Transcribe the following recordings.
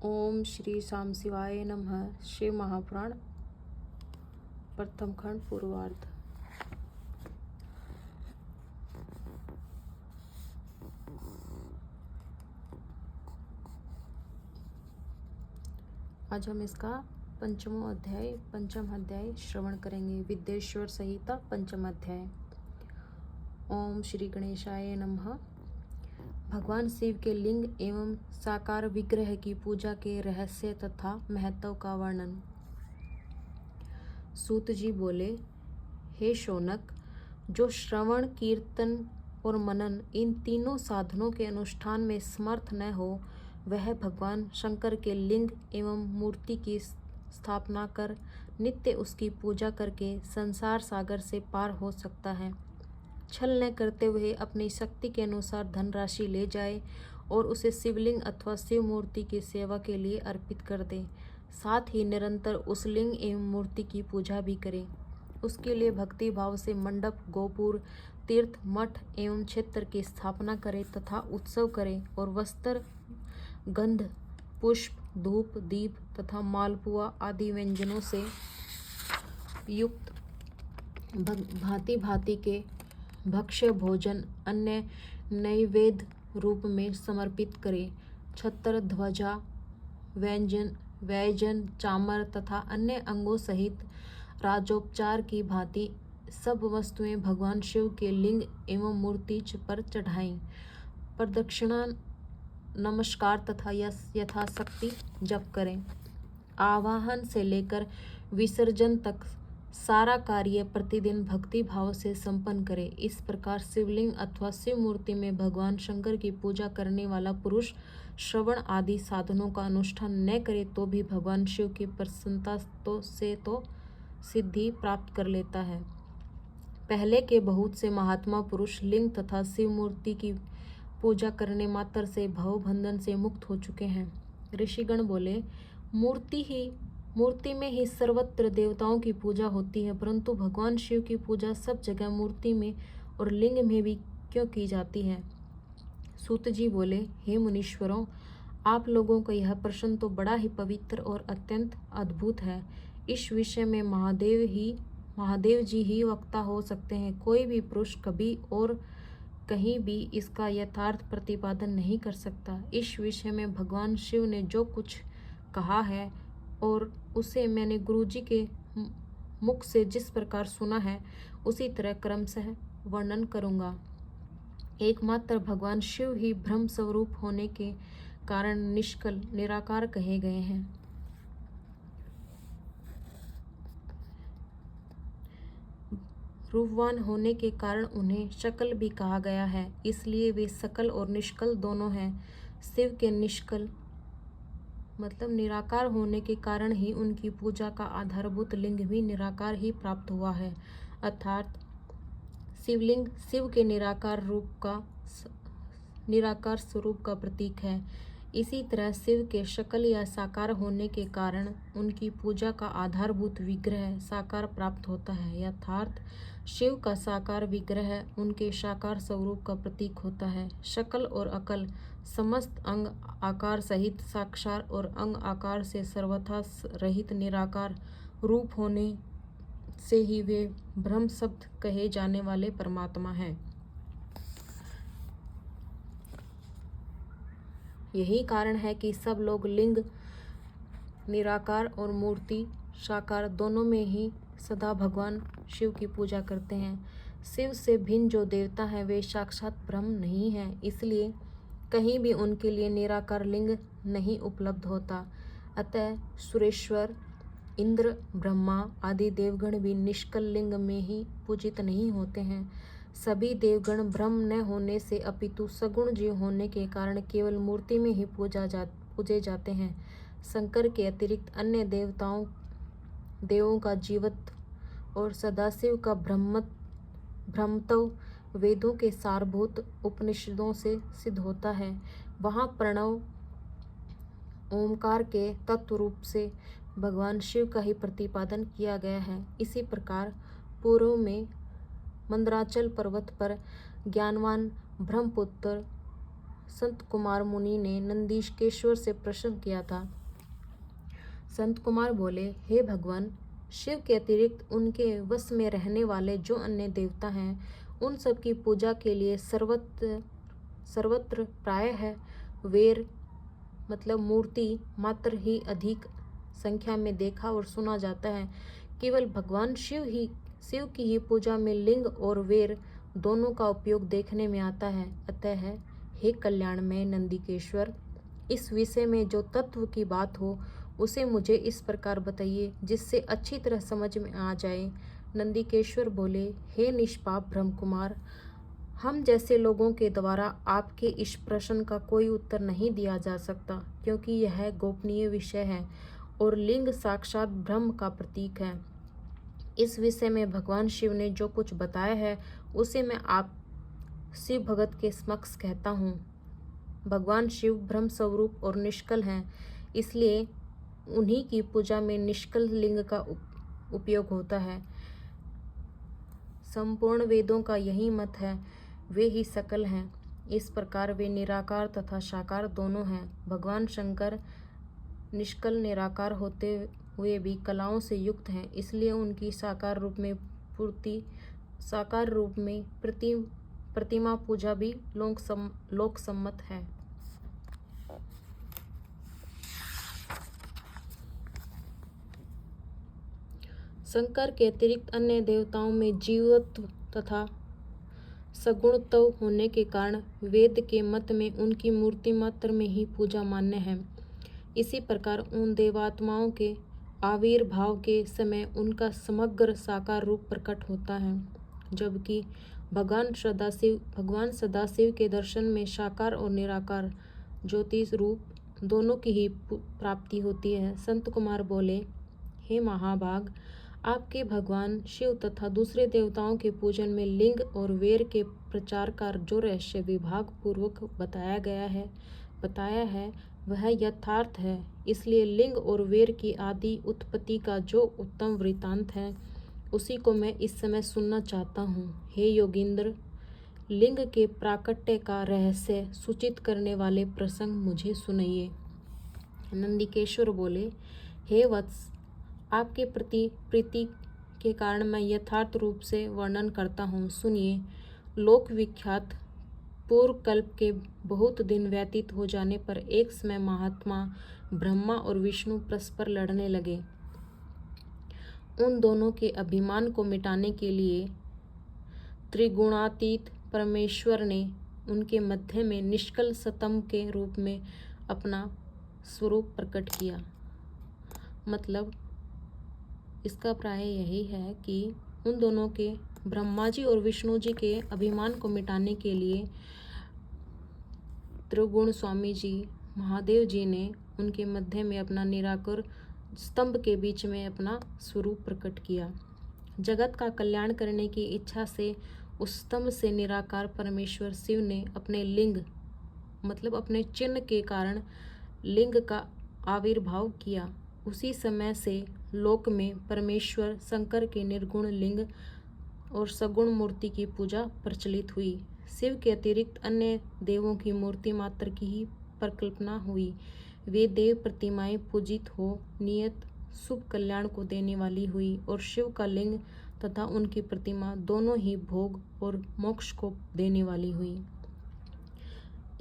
ओम श्री साम शिवाय नमः। शिव महापुराण प्रथम खंड पूर्वार्ध। आज हम इसका पंचम अध्याय श्रवण करेंगे। विद्येश्वर संहिता पंचम अध्याय। ओम श्री गणेशाय नमः। भगवान शिव के लिंग एवं साकार विग्रह की पूजा के रहस्य तथा महत्व का वर्णन। सूत जी बोले, हे शौनक, जो श्रवण, कीर्तन और मनन इन तीनों साधनों के अनुष्ठान में समर्थ न हो, वह भगवान शंकर के लिंग एवं मूर्ति की स्थापना कर नित्य उसकी पूजा करके संसार सागर से पार हो सकता है। छल न करते हुए अपनी शक्ति के अनुसार धनराशि ले जाए और उसे शिवलिंग अथवा शिव मूर्ति की सेवा के लिए अर्पित कर दे। साथ ही निरंतर उस लिंग एवं मूर्ति की पूजा भी करे। उसके लिए भक्ति भाव से मंडप, गोपुर, तीर्थ, मठ एवं क्षेत्र की स्थापना करे तथा उत्सव करे और वस्त्र, गंध, पुष्प, धूप, दीप तथा मालपुआ आदि व्यंजनों से युक्त भांति भांति के भक्ष्य भोजन अन्य नैवेद्य रूप में समर्पित करे। छत्र, ध्वजा, व्यंजन, चामर तथा अन्य अंगों सहित राजोपचार की भांति सब वस्तुएं भगवान शिव के लिंग एवं मूर्ति पर चढ़ाएं। प्रदक्षिणा, नमस्कार तथा यथाशक्ति जप करें। आवाहन से लेकर विसर्जन तक सारा कार्य प्रतिदिन भक्ति भाव से संपन्न करे। इस प्रकार शिवलिंग अथवा शिव मूर्ति में भगवान शंकर की पूजा करने वाला पुरुष श्रवण आदि साधनों का अनुष्ठान न करे तो भी भगवान शिव की प्रसन्नता से सिद्धि प्राप्त कर लेता है। पहले के बहुत से महात्मा पुरुष लिंग तथा शिव मूर्ति की पूजा करने मात्र से भवबंधन से मुक्त हो चुके हैं। ऋषिगण बोले, मूर्ति में ही सर्वत्र देवताओं की पूजा होती है, परंतु भगवान शिव की पूजा सब जगह मूर्ति में और लिंग में भी क्यों की जाती है? सूत जी बोले, हे मुनीश्वरों, आप लोगों का यह प्रश्न तो बड़ा ही पवित्र और अत्यंत अद्भुत है। इस विषय में महादेव जी ही वक्ता हो सकते हैं। कोई भी पुरुष कभी और कहीं भी इसका यथार्थ प्रतिपादन नहीं कर सकता। इस विषय में भगवान शिव ने जो कुछ कहा है और उसे मैंने गुरुजी के मुख से जिस प्रकार सुना है, उसी तरह क्रमशः वर्णन करूंगा। एकमात्र भगवान शिव ही ब्रह्म स्वरूप होने के कारण निष्कल, निराकार कहे गए हैं। रूपवान होने के कारण उन्हें शकल भी कहा गया है, इसलिए वे सकल और निष्कल दोनों हैं। शिव के निष्कल मतलब निराकार होने के कारण ही उनकी पूजा का आधारभूत लिंग भी निराकार ही प्राप्त हुआ है, अर्थात शिवलिंग शिव के निराकार स्वरूप का प्रतीक है। इसी तरह शिव के शकल या साकार होने के कारण उनकी पूजा का आधारभूत विग्रह साकार प्राप्त होता है, अर्थात शिव का साकार विग्रह उनके साकार स्वरूप का प्रतीक होता है। शकल और अकल समस्त अंग आकार सहित साक्षार और अंग आकार से सर्वथा रहित निराकार रूप होने से ही वे ब्रह्म शब्द कहे जाने वाले परमात्मा हैं। यही कारण है कि सब लोग लिंग निराकार और मूर्ति साकार दोनों में ही सदा भगवान शिव की पूजा करते हैं। शिव से भिन्न जो देवता हैं वे साक्षात ब्रह्म नहीं हैं, इसलिए कहीं भी उनके लिए निराकार लिंग नहीं उपलब्ध होता। अतः सुरेश्वर, इंद्र, ब्रह्मा आदि देवगण भी निष्कल लिंग में ही पूजित नहीं होते हैं। सभी देवगण ब्रह्म न होने से अपितु सगुण जीव होने के कारण केवल मूर्ति में ही पूजे जाते हैं। शंकर के अतिरिक्त अन्य देवों का जीवत्व और सदाशिव का ब्रह्मत्व वेदों के सारभूत उपनिषदों से सिद्ध होता है। वहाँ प्रणव ओमकार के तत्व रूप से भगवान शिव का ही प्रतिपादन किया गया है। इसी प्रकार पूर्व में मंदराचल पर्वत पर ज्ञानवान ब्रह्मपुत्र संत कुमार मुनि ने नंदीकेश्वर से प्रश्न किया था। संत कुमार बोले, हे भगवान, शिव के अतिरिक्त उनके वश में रहने वाले जो अन्य देवता हैं, उन सब की पूजा के लिए सर्वत्र प्रायः वेर मतलब मूर्ति मात्र ही अधिक संख्या में देखा और सुना जाता है। केवल भगवान शिव की ही पूजा में लिंग और वेर दोनों का उपयोग देखने में आता है। अतः हे कल्याणमय नंदीकेश्वर, इस विषय में जो तत्व की बात हो उसे मुझे इस प्रकार बताइए जिससे अच्छी तरह समझ में आ जाए। नंदीकेश्वर बोले, हे निष्पाप ब्रह्मकुमार, हम जैसे लोगों के द्वारा आपके इस प्रश्न का कोई उत्तर नहीं दिया जा सकता, क्योंकि यह गोपनीय विषय है और लिंग साक्षात ब्रह्म का प्रतीक है। इस विषय में भगवान शिव ने जो कुछ बताया है उसे मैं आप शिव भगत के समक्ष कहता हूँ। भगवान शिव ब्रह्म स्वरूप और निष्कल हैं, इसलिए उन्हीं की पूजा में निष्कल लिंग का उपयोग होता है। संपूर्ण वेदों का यही मत है, वे ही सकल हैं। इस प्रकार वे निराकार तथा साकार दोनों हैं। भगवान शंकर निष्कल निराकार होते हुए भी कलाओं से युक्त हैं, इसलिए उनकी साकार रूप में प्रतिमा पूजा भी लोक सम्मत है। शंकर के अतिरिक्त अन्य देवताओं में जीवत्व तथा सगुणत्व होने के कारण वेद के मत में उनकी मूर्ति मात्र में ही पूजा मान्य है। इसी प्रकार उन देवात्माओं के आविर्भाव के समय उनका समग्र साकार रूप प्रकट होता है, जबकि भगवान सदाशिव के दर्शन में साकार और निराकार ज्योतिष रूप दोनों की ही प्राप्ति होती है। संत कुमार बोले, हे महाभाग, आपके भगवान शिव तथा दूसरे देवताओं के पूजन में लिंग और वेर के प्रचार का जो रहस्य विभाग पूर्वक बताया है वह यथार्थ है। इसलिए लिंग और वेर की आदि उत्पत्ति का जो उत्तम वृत्तांत है उसी को मैं इस समय सुनना चाहता हूँ। हे योगींद्र, लिंग के प्राकट्य का रहस्य सूचित करने वाले प्रसंग मुझे सुनाइए। नंदीकेश्वर बोले, हे वत्स, आपके प्रति प्रीति के कारण मैं यथार्थ रूप से वर्णन करता हूँ, सुनिए। लोक विख्यात पूर्व कल्प के बहुत दिन व्यतीत हो जाने पर एक समय महात्मा ब्रह्मा और विष्णु परस्पर लड़ने लगे। उन दोनों के अभिमान को मिटाने के लिए त्रिगुणातीत परमेश्वर ने उनके मध्य में निष्कल स्तंभ के रूप में अपना स्वरूप प्रकट किया। मतलब इसका प्राय यही है कि उन दोनों के ब्रह्मा जी और विष्णु जी के अभिमान को मिटाने के लिए त्रिगुण स्वामी जी महादेव जी ने उनके मध्य में अपना निराकार स्तंभ के बीच में अपना स्वरूप प्रकट किया। जगत का कल्याण करने की इच्छा से उस स्तंभ से निराकार परमेश्वर शिव ने अपने लिंग मतलब अपने चिन्ह के कारण लिंग का आविर्भाव किया। उसी समय से लोक में परमेश्वर शंकर के निर्गुण लिंग और सगुण मूर्ति की पूजा प्रचलित हुई। शिव के अतिरिक्त अन्य देवों की मूर्ति मात्र की ही परिकल्पना हुई। वे देव प्रतिमाएं पूजित हो नियत शुभ कल्याण को देने वाली हुई और शिव का लिंग तथा उनकी प्रतिमा दोनों ही भोग और मोक्ष को देने वाली हुई।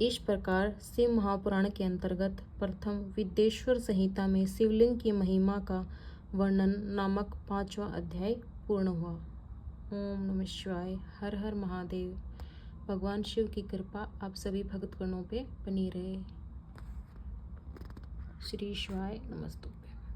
इस प्रकार शिव महापुराण के अंतर्गत प्रथम विद्येश्वर संहिता में शिवलिंग की महिमा का वर्णन नामक 5वां अध्याय पूर्ण हुआ। ओम नमः शिवाय। हर हर महादेव। भगवान शिव की कृपा आप सभी भक्तगणों पे बनी रहे। श्री शिवाय नमस्तु।